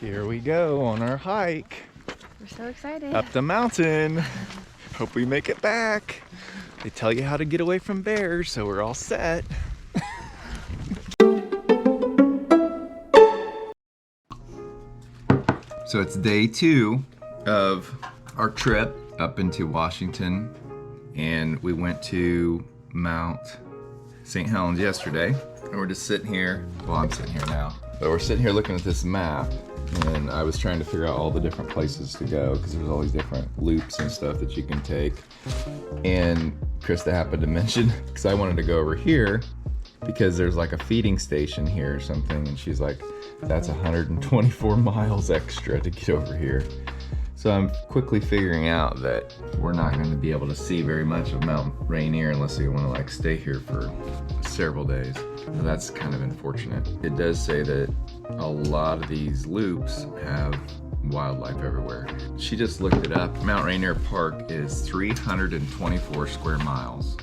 Here we go on our hike. We're so excited. Up the mountain. Hope we make it back. They tell you how to get away from bears, so we're all set. So it's day 2 of our trip up into Washington, and we went to Mount St. Helens yesterday, and we're just sitting here. Well, I'm sitting here now, but we're sitting here looking at this map, and I was trying to figure out all the different places to go because there's all these different loops and stuff that you can take. And Krista happened to mention, because I wanted to go over here because there's like a feeding station here or something, and she's like, that's 124 miles extra to get over here. So I'm quickly figuring out that we're not going to be able to see very much of Mount Rainier unless we want to like stay here for several days. So that's kind of unfortunate. It does say that a lot of these loops have wildlife everywhere. She just looked it up. Mount Rainier Park is 324 square miles.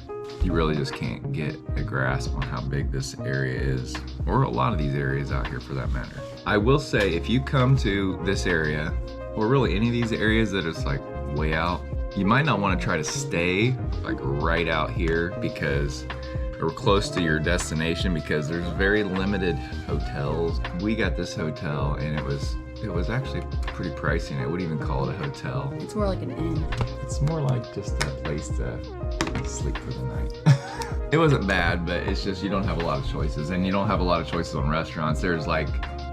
You really just can't get a grasp on how big this area is, or a lot of these areas out here for that matter. I will say, if you come to this area, or really any of these areas that is like way out, you might not want to try to stay like right out here because, or close to your destination, because there's very limited hotels. We got this hotel and it was actually pretty pricey, and I wouldn't even call it a hotel. It's more like an inn. It's more like just a place to sleep for the night. It wasn't bad, but it's just you don't have a lot of choices, and you don't have a lot of choices on restaurants. There's like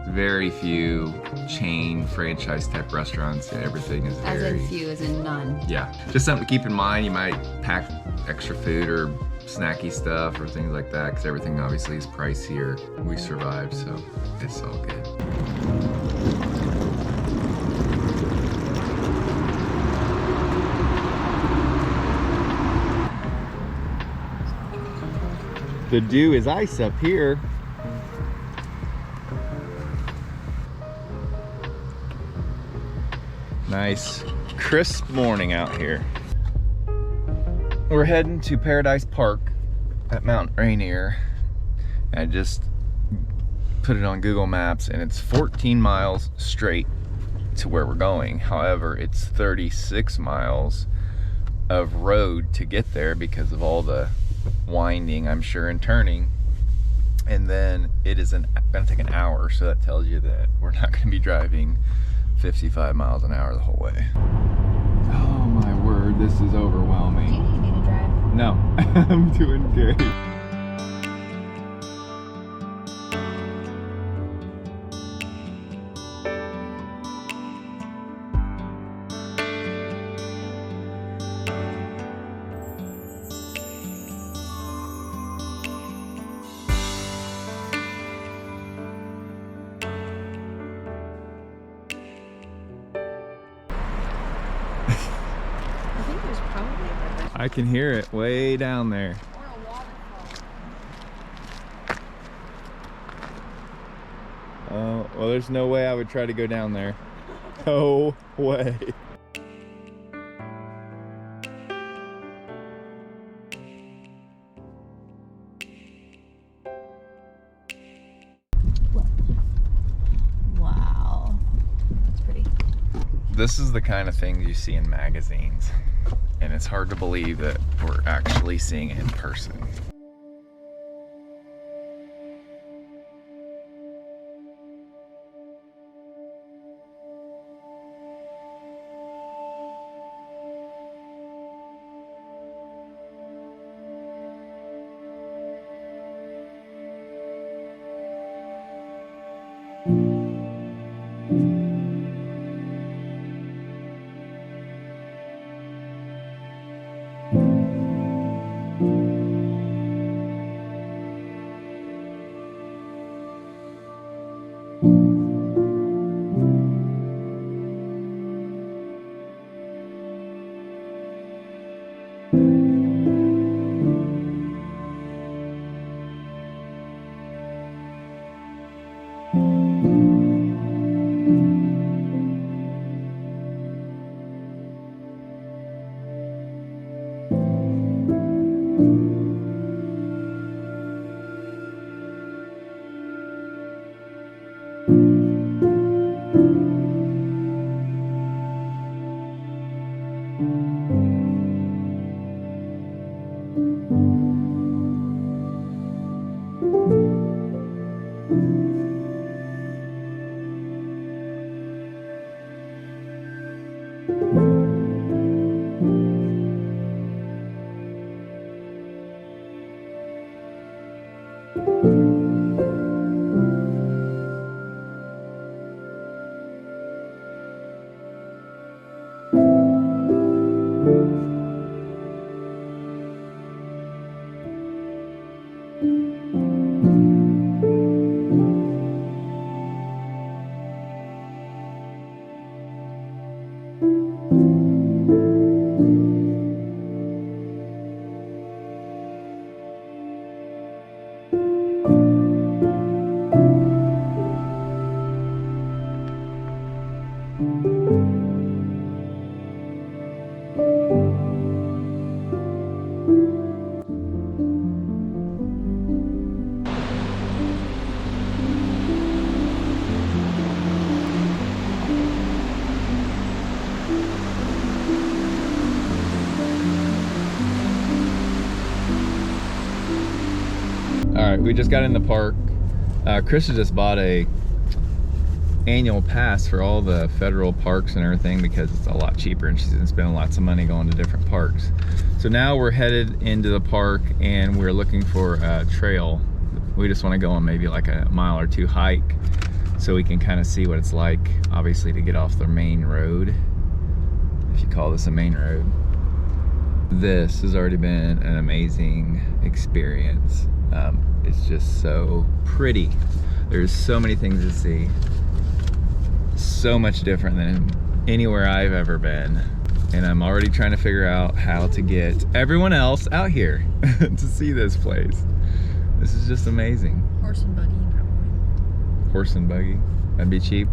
very few chain franchise type restaurants. Everything is very... As in few, as in none. Yeah, just something to keep in mind. You might pack extra food or snacky stuff or things like that, because everything obviously is pricier. We survived, so it's all good. The dew is ice up here. Nice, crisp morning out here. We're heading to Paradise Park at Mount Rainier. I just put it on Google Maps, and it's 14 miles straight to where we're going. However, it's 36 miles of road to get there because of all the winding, I'm sure, and turning. And then it is gonna take an hour, so that tells you that we're not gonna be driving 55 miles an hour the whole way. Oh my word, this is overwhelming. Do you need me to drive? No, I'm doing good. I think there's probably a river. I can hear it way down there. Or a waterfall. Oh, well, there's no way I would try to go down there. No way. Wow. That's pretty. This is the kind of thing you see in magazines, and it's hard to believe that we're actually seeing it in person. All right, we just got in the park. Krista just bought a annual pass for all the federal parks and everything because it's a lot cheaper and she's been spending lots of money going to different parks. So now we're headed into the park and we're looking for a trail. We just want to go on maybe like a mile or two hike so we can kind of see what it's like, obviously, to get off the main road, if you call this a main road. This has already been an amazing experience. It's just so pretty. There's so many things to see. So much different than anywhere I've ever been. And I'm already trying to figure out how to get everyone else out here to see this place. This is just amazing. Horse and buggy, probably. Horse and buggy, that'd be cheap.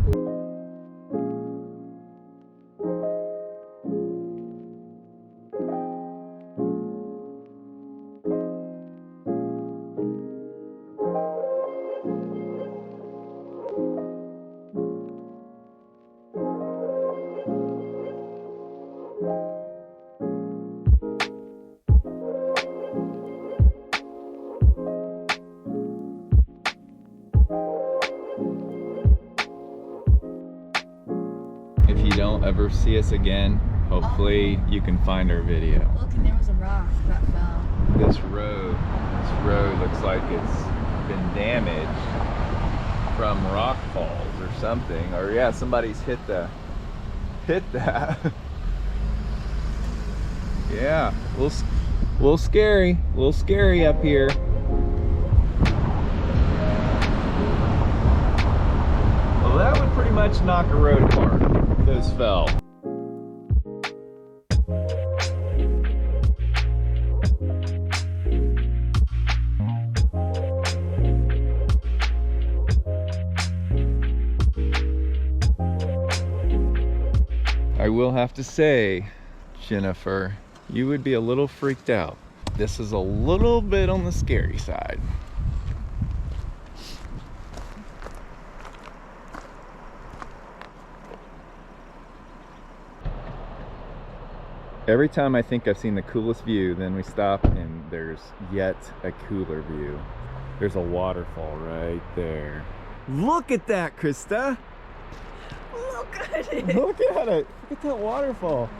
If you don't ever see us again, hopefully you can find our video. Look, and there was a rock that fell. This road looks like it's been damaged from rock falls or something. Or yeah, somebody's hit that. Yeah, a little scary up here. Well, that would pretty much knock a road apart. Those fell. I will have to say, Jennifer, you would be a little freaked out. This is a little bit on the scary side. Every time I think I've seen the coolest view, then we stop and there's yet a cooler view. There's a waterfall right there. Look at that, Krista! Look at it! Look at it! Look at that waterfall!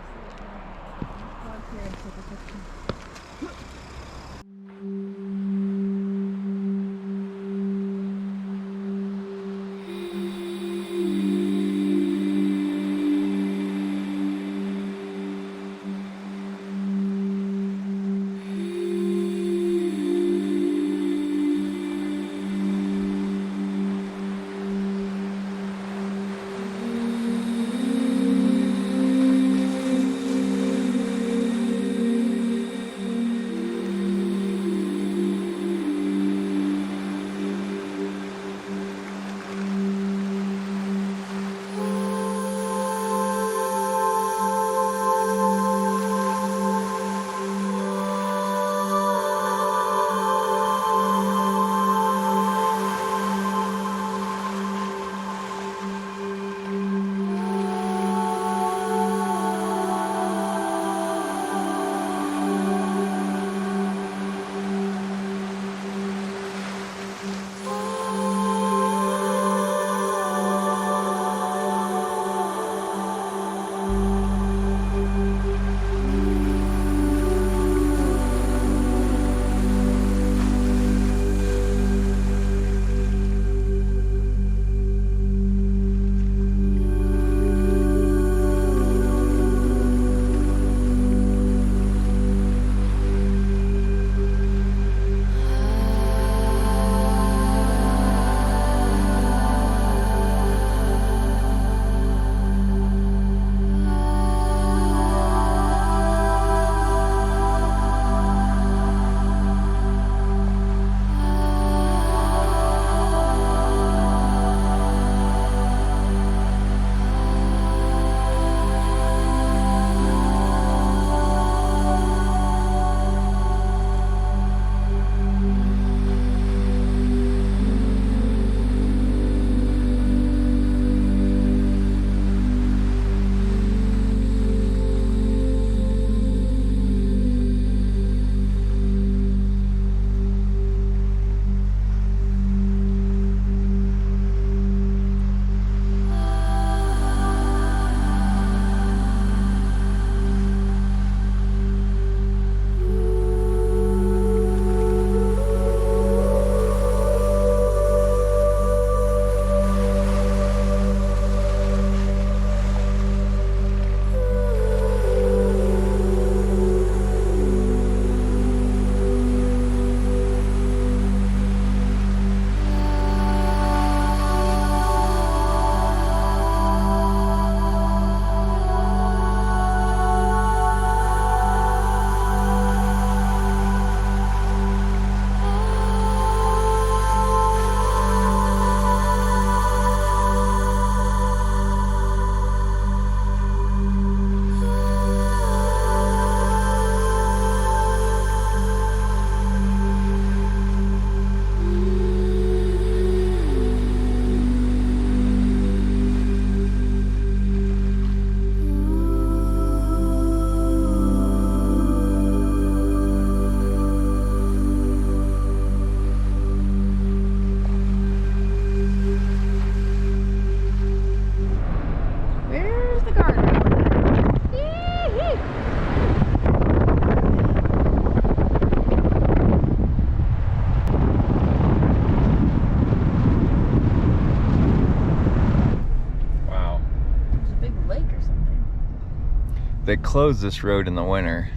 they close this road in the winter.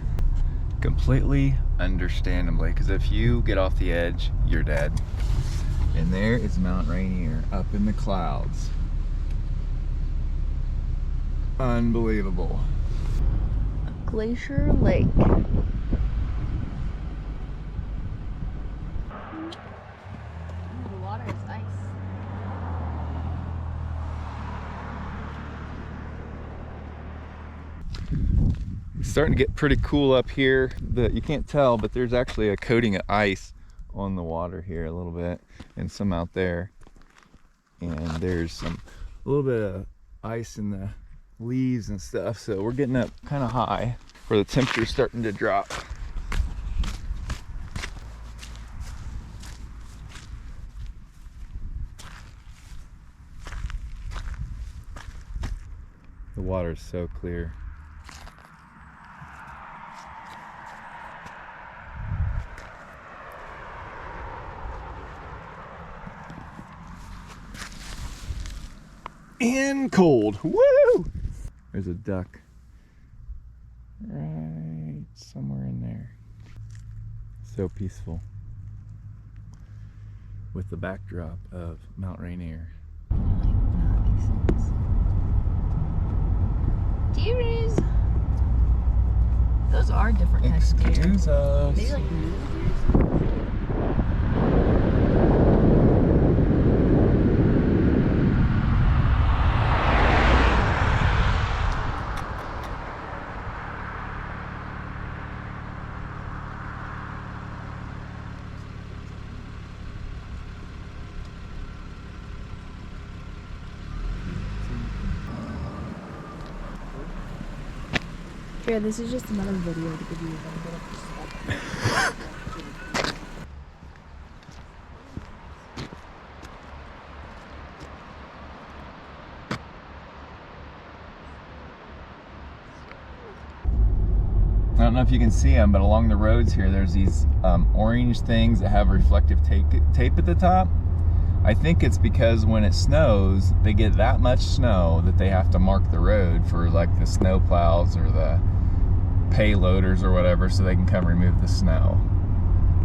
Completely understandably, because if you get off the edge, you're dead. And there is Mount Rainier up in the clouds. Unbelievable. Glacier Lake. The water is ice. It's starting to get pretty cool up here. You can't tell, but there's actually a coating of ice on the water here a little bit, and some out there. And there's a little bit of ice in the leaves and stuff, so we're getting up kind of high where the temperature's starting to drop. The water is so clear. And cold. Woo! There's a duck right somewhere in there. So peaceful with the backdrop of Mount Rainier. Deers. Those are different types of deer. Excuse us. Maybe like deers. Yeah, this is just another video to give you a little bit of perspective. I don't know if you can see them, but along the roads here, there's these orange things that have reflective tape at the top. I think it's because when it snows, they get that much snow that they have to mark the road for like the snow plows or the payloaders or whatever, so they can come remove the snow.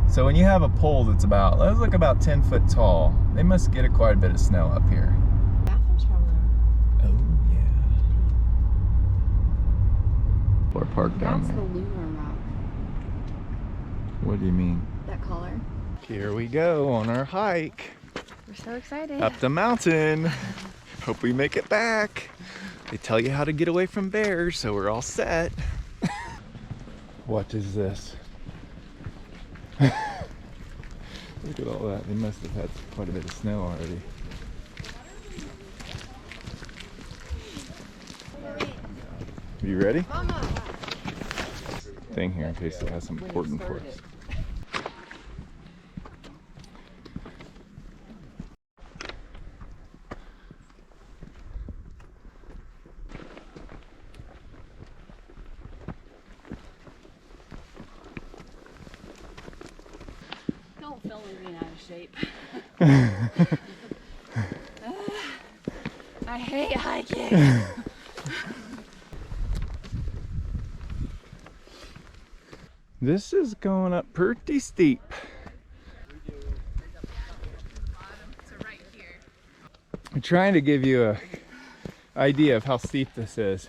So when you have a pole that's about, let's look, about 10 foot tall, they must get quite a bit of snow up here. Bathroom's probably there. Oh yeah. Or park down That's there. the lunar rock. What do you mean? That color. Here we go on our hike We're so excited. up the mountain. Hope we make it back. They tell you how to get away from bears, so we're all set. What is this? Look at all that. They must have had quite a bit of snow already. You ready? Thing here in case it has some important for us. Don't film me being out of shape. I hate hiking. This is going up pretty steep. I'm trying to give you an idea of how steep this is.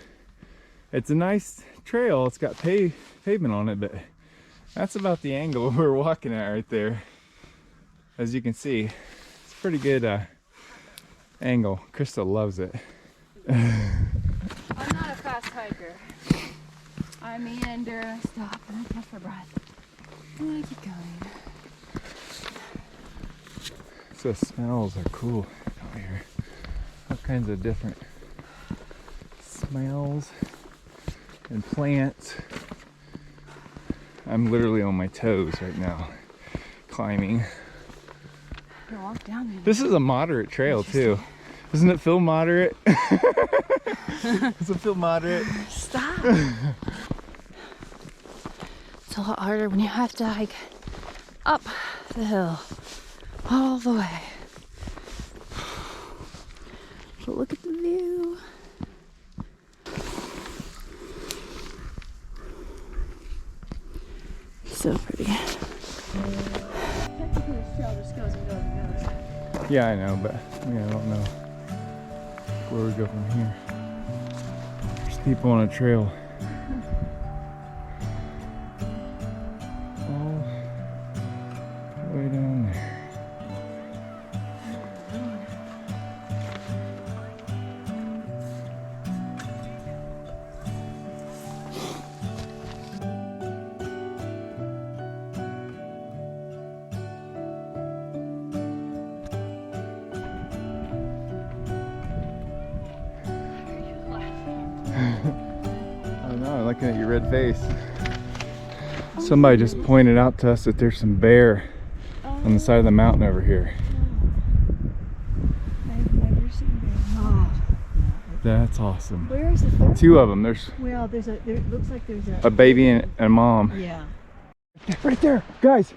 It's a nice trail. It's got pavement on it, but that's about the angle we're walking at right there. As you can see, it's a pretty good angle. Krista loves it. I'm not a fast hiker. I meander, I stop, and I catch my breath. And I keep going. So smells are cool out here. All kinds of different smells and plants. I'm literally on my toes right now, climbing. I'm gonna walk down there. This is a moderate trail too. Doesn't it feel moderate? Does it feel moderate? Stop. It's a lot harder when you have to hike up the hill all the way. But look at the view. so pretty. Technically, this trail just goes and goes and goes. Yeah, I know, but I don't know where we go from here. There's people on a trail. All the way down there. I know, looking at your red face. Somebody just pointed out to us that there's some bear on the side of the mountain over here. I've never seen bears. That's awesome. Where is the third? Two of them. There's Well, there looks like there's a baby and a mom. Yeah. Right there, guys.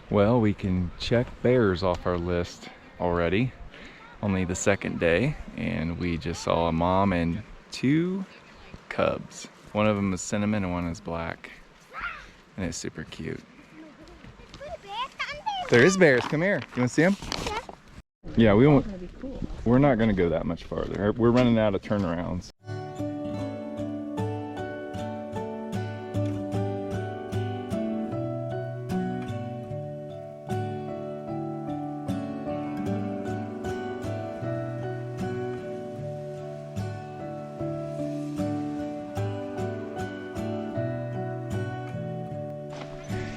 Well, we can check bears off our list already. Only the second day, and we just saw a mom and two cubs. One of them is cinnamon and one is black, and it's super cute. There is bears. Come here. You want to see them? Yeah, we won't. We're not going to go that much farther. We're running out of turnarounds.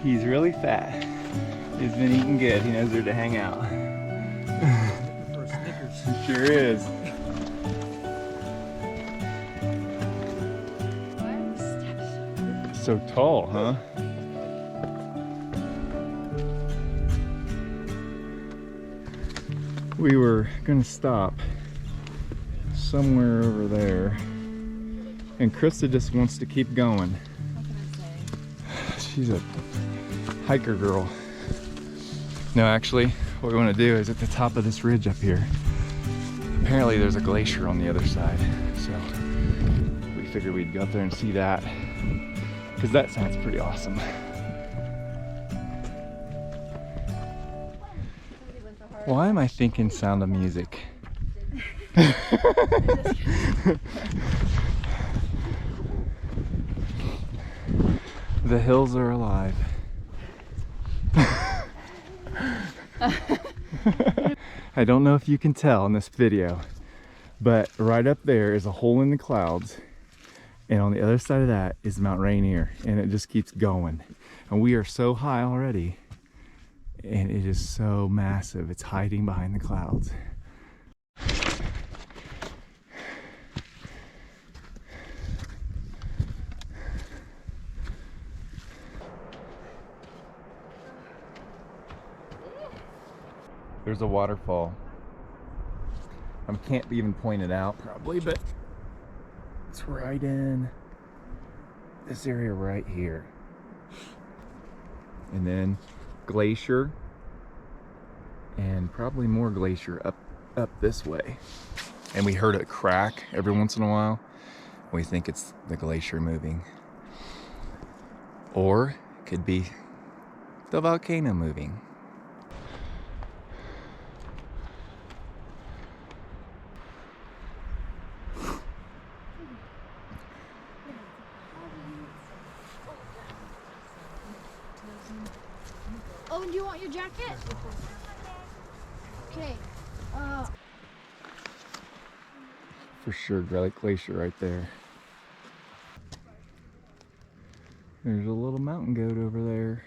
He's really fat. He's been eating good. He knows where to hang out. For Snickers. He sure is. So tall, huh? We were gonna stop somewhere over there, and Krista just wants to keep going. She's a hiker girl. No, actually, what we want to do is at the top of this ridge up here. Apparently there's a glacier on the other side, so we figured we'd go up there and see that, because that sounds pretty awesome. Why am I thinking Sound of Music? The hills are alive. I don't know if you can tell in this video, but right up there is a hole in the clouds, and on the other side of that is Mount Rainier, and it just keeps going. And we are so high already, and it is so massive. It's hiding behind the clouds. There's a waterfall. I can't even point it out probably, but it's right in this area right here. And then glacier, and probably more glacier up this way. And we heard it crack every once in a while. We think it's the glacier moving. Or it could be the volcano moving. Oh, and do you want your jacket? Okay. For sure, glacier right there. There's a little mountain goat over there.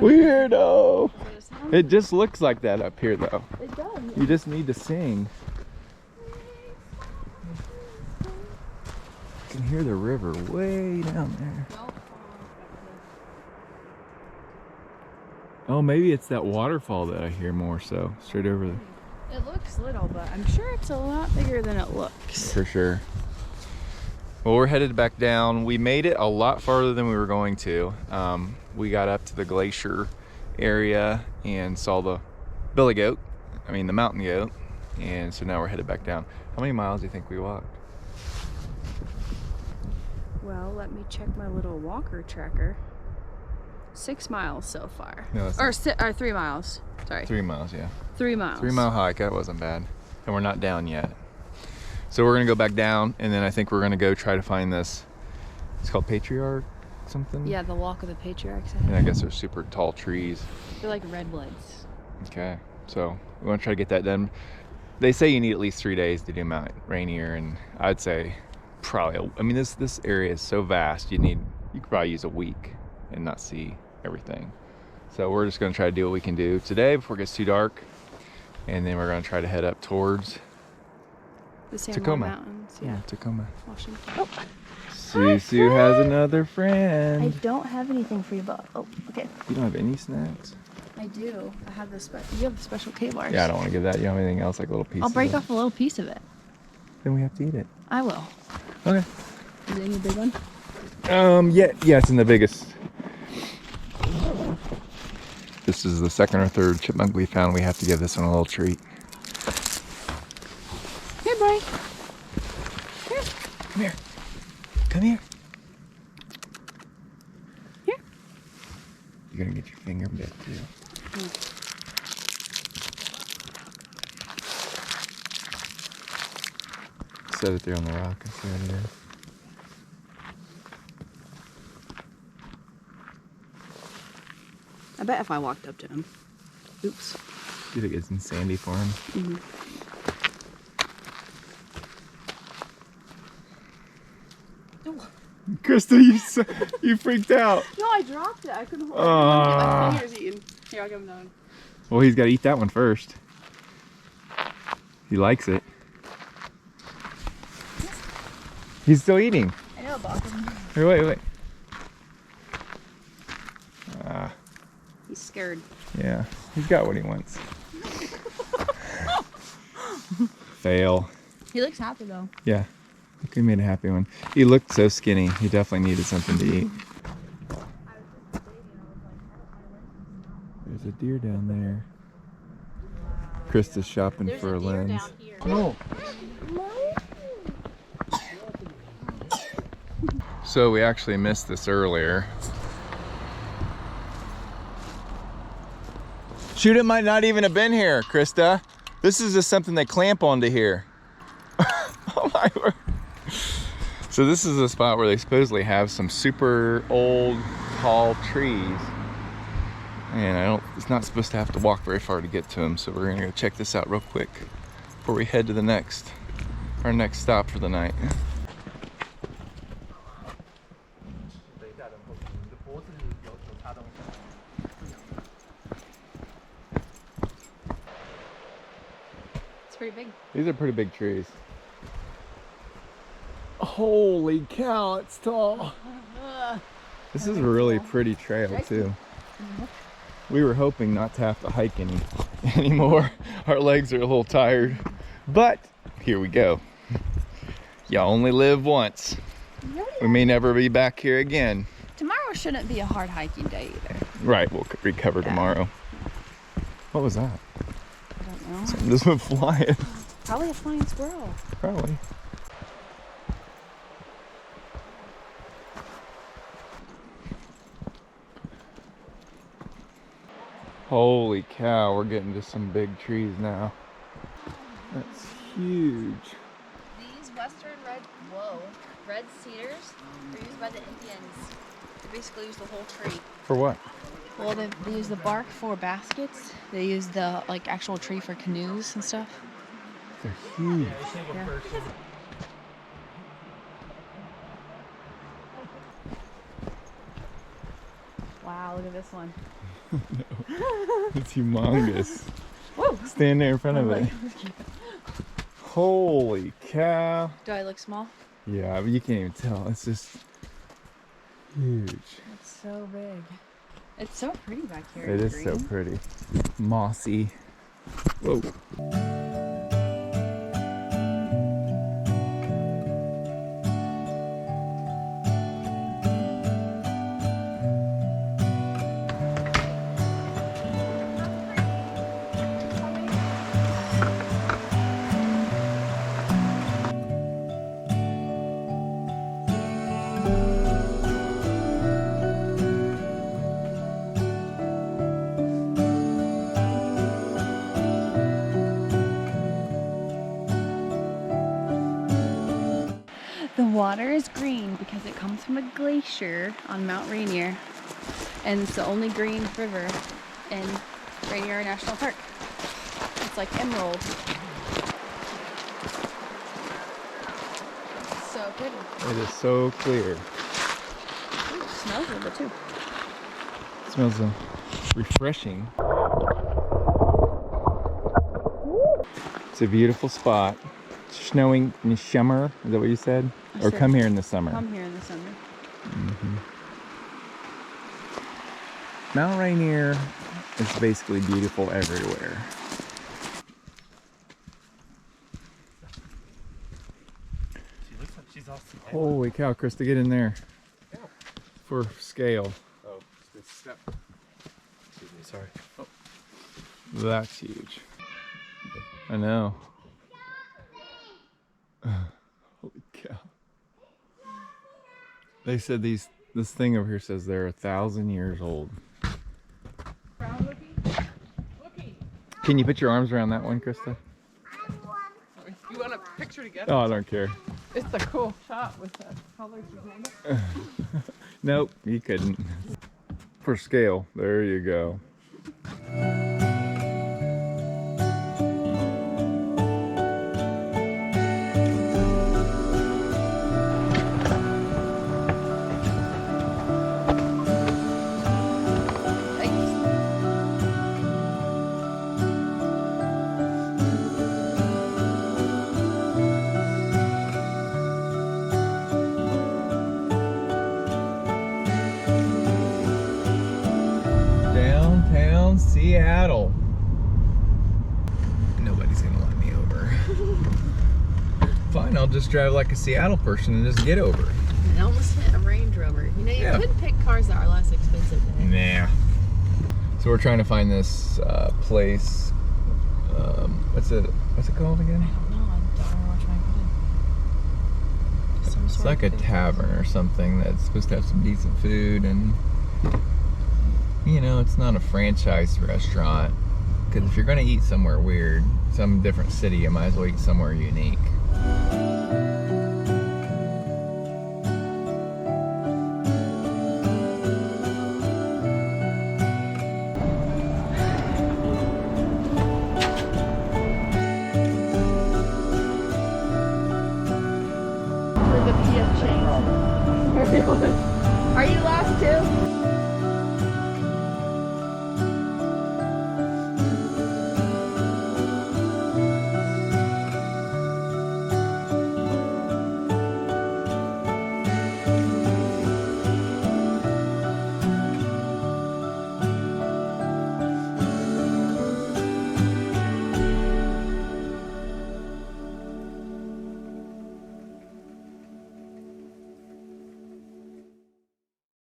Weirdo! It just looks like that up here though. It does. You just need to sing. can hear the river way down there. Nope. Oh, maybe it's that waterfall that I hear more so. Straight over there. It looks little, but I'm sure it's a lot bigger than it looks. For sure. Well, we're headed back down. We made it a lot farther than we were going to. We got up to the glacier area and saw the the mountain goat. And so now we're headed back down. How many miles do you think we walked? Well, let me check my little walker tracker. 6 miles so far. No, that's or 3 miles. Sorry. 3 miles, yeah. 3 miles. 3 mile hike, that wasn't bad. And we're not down yet. So we're gonna go back down, and then I think we're gonna go try to find this, it's called Patriarch something? Yeah, the Walk of the Patriarchs. And I guess there's super tall trees. They're like redwoods. Okay, so we wanna try to get that done. They say you need at least 3 days to do Mount Rainier, and I'd say probably, I mean, this area is so vast, you could probably use a week and not see everything. So we're just gonna try to do what we can do today before it gets too dark, and then we're gonna try to head up towards The San Tacoma. Juan Mountains. Yeah. Tacoma. Washington. Oh, Susu has another I friend. don't have anything for you, but okay. You don't have any snacks? I do. I have the you have the special K-bars. Yeah, I don't want to give that. You have anything else, like a little piece? I'll break of off a little piece of it. Then we have to eat it. I will. Okay. Is it in the big one? Yeah, it's in the biggest. This is the second or third chipmunk we found. We have to give this one a little treat. Here, Bri. Here. Come here. Come here. Here. You're gonna get your finger bit too. Set it there on the rock and see what it is. I bet if I walked up to him. Oops. You think it's in sandy for him? Mm-hmm. Krista, you freaked out. No, I dropped it. I couldn't hold it. My finger's eaten. Here, I'll give him that one. Well, he's got to eat that one first. He likes it. He's still eating. I know, boss. Here, wait. He's scared. Yeah, he's got what he wants. Fail. He looks happy though. Yeah, he made a happy one. He looked so skinny. He definitely needed something to eat. There's a deer down there. Krista's shopping for a lens. No. So we actually missed this earlier. Shoot, it might not even have been here, Krista. This is just something they clamp onto here. Oh my word. So this is a spot where they supposedly have some super old, tall trees. And it's not supposed to have to walk very far to get to them. So we're gonna go check this out real quick before we head to our next stop for the night. Pretty big. These are pretty big trees. Holy cow, it's tall. This is a really pretty trail too. We were hoping not to have to hike anymore. Our legs are a little tired, but here we go. You only live once. We may never be back here again. Tomorrow shouldn't be a hard hiking day either. Right, we'll recover tomorrow. What was that? I don't know. Something just went flying. Probably a flying squirrel. Probably. Holy cow, we're getting to some big trees now. That's huge. These western red cedars are used by the Indians. They basically use the whole tree. For what? Well, they use the bark for baskets. They use the actual tree for canoes and stuff. They're huge. Yeah. Wow, look at this one. It's humongous. Whoa. Stand there in front of it. Holy cow. Do I look small? Yeah, but you can't even tell. It's just huge. It's so big. It's so pretty back here. It is so green. pretty. Mossy. Whoa. The water is green because it comes from a glacier on Mount Rainier, and it's the only green river in Rainier National Park. It's like emerald. So pretty. It is so clear. Ooh, it smells a little bit too. It smells refreshing. It's a beautiful spot. Snowing in the summer, is that what you said? I Or said come here in the summer? Come here in the summer. Mount Rainier is basically beautiful everywhere. She looks like she's off some Holy cow, Krista, get in there. For scale. Oh, good step. Excuse me, sorry. Oh. That's huge. I know. Holy cow. They said this thing over here says they're 1,000 years old. Can you put your arms around that one, Krista? You want a picture together? Oh, I don't care. It's a cool shot with the colors behind it. Nope, you couldn't. For scale, there you go. Downtown Seattle. Nobody's gonna let me over. Fine, I'll just drive like a Seattle person and just get over. I almost hit a Range Rover. You know, you Yeah. could pick cars that are less expensive than it. Nah. So we're trying to find this place. What's it called again? I don't know. I don't know what I'm trying to put in. It's like a tavern or something that's supposed to have some decent food, and you know, it's not a franchise restaurant, because if you're going to eat somewhere weird, some different city, you might as well eat somewhere unique. For the PF chain. Are you lost too?